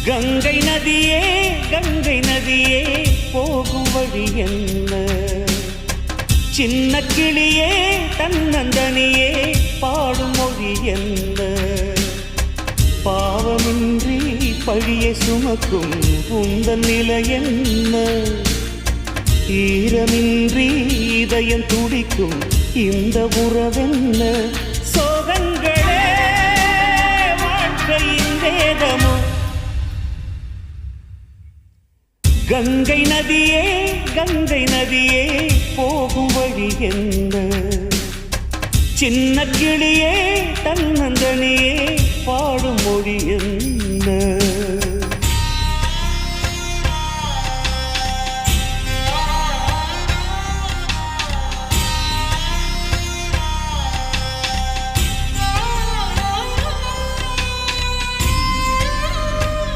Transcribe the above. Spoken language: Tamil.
கங்கை நதியே கங்கை நதியே போகும் வழி என்ன? சின்ன கிளியே தன்னந்தனியே பாடும் மொழி என்ன? பாவமின்றி பழியை சுமக்கும் உந்தன் நிலை என்ன? ஈரமின்றி இதயம் துடிக்கும் இந்த உறவென்ன? சோகங்களே வாழ்க்கையின் வேதமோ? கங்கை நதியே கங்கை நதியே போகும் வழி என்ன? சின்ன கிளியே தன்னந்தனியே பாடும் மொழி என்ன?